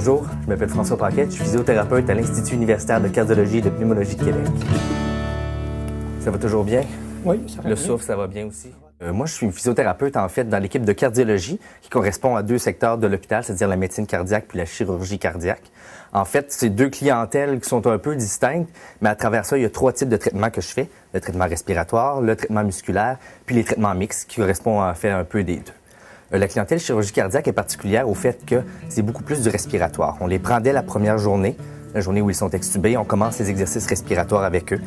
Bonjour, je m'appelle François Paquette, je suis physiothérapeute à l'Institut universitaire de cardiologie et de pneumologie de Québec. Ça va toujours bien? Oui, ça va bien. Le souffle, ça va bien aussi? Moi, je suis physiothérapeute, en fait, dans l'équipe de cardiologie qui correspond à deux secteurs de l'hôpital, c'est-à-dire la médecine cardiaque puis la chirurgie cardiaque. En fait, c'est deux clientèles qui sont un peu distinctes, mais à travers ça, il y a trois types de traitements que je fais. Le traitement respiratoire, le traitement musculaire, puis les traitements mixtes qui correspondent en fait un peu des deux. La clientèle chirurgie cardiaque est particulière au fait que c'est beaucoup plus du respiratoire. On les prend dès la première journée, la journée où ils sont extubés, on commence les exercices respiratoires avec eux.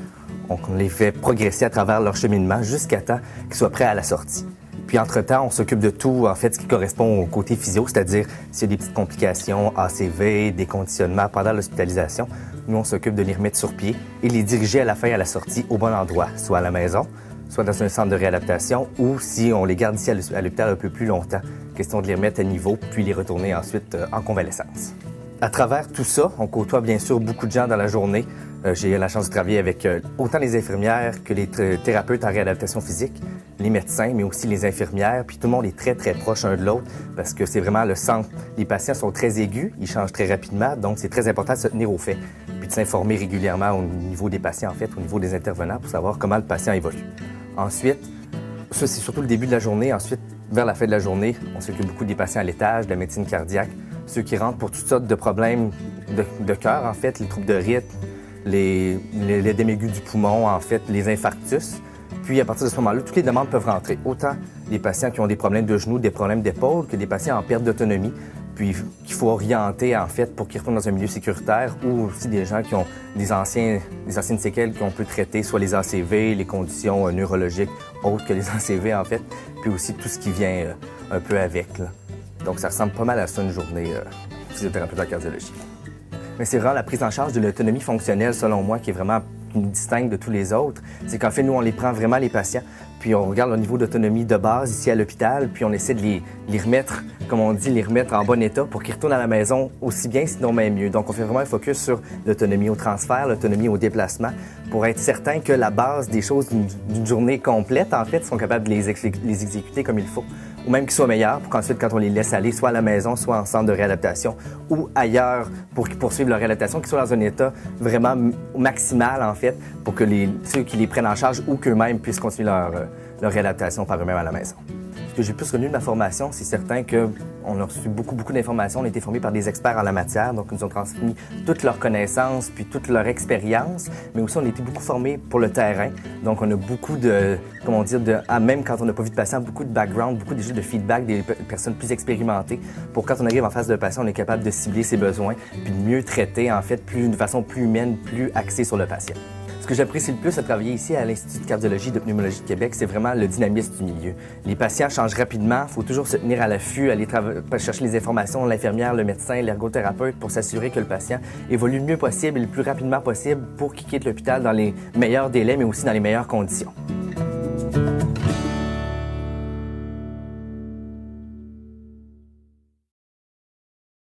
On les fait progresser à travers leur cheminement jusqu'à temps qu'ils soient prêts à la sortie. Puis entre-temps, on s'occupe de tout, en fait, ce qui correspond au côté physio, c'est-à-dire s'il y a des petites complications, ACV, des conditionnements pendant l'hospitalisation, nous, on s'occupe de les remettre sur pied et les diriger à la fin à la sortie au bon endroit, soit à la maison, soit dans un centre de réadaptation, ou si on les garde ici à l'hôpital un peu plus longtemps, question de les remettre à niveau, puis les retourner ensuite en convalescence. À travers tout ça, on côtoie bien sûr beaucoup de gens dans la journée. J'ai eu la chance de travailler avec autant les infirmières que les thérapeutes en réadaptation physique, les médecins, mais aussi les infirmières. Puis tout le monde est très, très proche un de l'autre parce que c'est vraiment le centre. Les patients sont très aigus, ils changent très rapidement, donc c'est très important de se tenir au fait. Puis de s'informer régulièrement au niveau des patients, en fait, au niveau des intervenants pour savoir comment le patient évolue. Ensuite, ça c'est surtout le début de la journée. Ensuite, vers la fin de la journée, on s'occupe beaucoup des patients à l'étage, de la médecine cardiaque, ceux qui rentrent pour toutes sortes de problèmes de cœur, en fait, les troubles de rythme, l'édème aigu du poumon, en fait, les infarctus. Puis, à partir de ce moment-là, toutes les demandes peuvent rentrer. Autant des patients qui ont des problèmes de genoux, des problèmes d'épaule, que des patients en perte d'autonomie, puis qu'il faut orienter, en fait, pour qu'ils retournent dans un milieu sécuritaire, ou aussi des gens qui ont des anciennes séquelles qu'on peut traiter, soit les ACV, les conditions neurologiques autres que les ACV, en fait, puis aussi tout ce qui vient un peu avec, là. Donc, ça ressemble pas mal à ça, une journée physiothérapeute en cardiologie. Mais c'est vraiment la prise en charge de l'autonomie fonctionnelle, selon moi, qui est vraiment distincte de tous les autres. C'est qu'en fait, nous, on les prend vraiment, les patients, puis on regarde le niveau d'autonomie de base ici à l'hôpital, puis on essaie de les remettre, comme on dit, les remettre en bon état pour qu'ils retournent à la maison aussi bien, sinon même mieux. Donc, on fait vraiment un focus sur l'autonomie au transfert, l'autonomie au déplacement, pour être certain que la base des choses d'une journée complète, en fait, sont capables de les exécuter comme il faut, ou même qu'ils soient meilleurs, pour qu'ensuite, quand on les laisse aller, soit à la maison, soit en centre de réadaptation, ou ailleurs, pour qu'ils poursuivent leur réadaptation, qu'ils soient dans un état vraiment maximal, en fait, pour que ceux qui les prennent en charge ou qu'eux-mêmes puissent continuer leur réadaptation par eux-mêmes à la maison. Ce que j'ai plus retenu de ma formation, c'est certain qu'on a reçu beaucoup d'informations. On a été formés par des experts en la matière, donc ils nous ont transmis toutes leurs connaissances puis toute leur expérience, mais aussi on a été beaucoup formés pour le terrain. Donc on a beaucoup de, comment dire, même quand on n'a pas vu de patient, beaucoup de background, beaucoup déjà de feedback des personnes plus expérimentées pour quand on arrive en face d'un patient, on est capable de cibler ses besoins puis de mieux traiter, en fait, de façon plus humaine, plus axée sur le patient. Ce que j'apprécie le plus à travailler ici à l'Institut de cardiologie et de pneumologie de Québec, c'est vraiment le dynamisme du milieu. Les patients changent rapidement, il faut toujours se tenir à l'affût, aller chercher les informations, l'infirmière, le médecin, l'ergothérapeute pour s'assurer que le patient évolue le mieux possible et le plus rapidement possible pour qu'il quitte l'hôpital dans les meilleurs délais, mais aussi dans les meilleures conditions.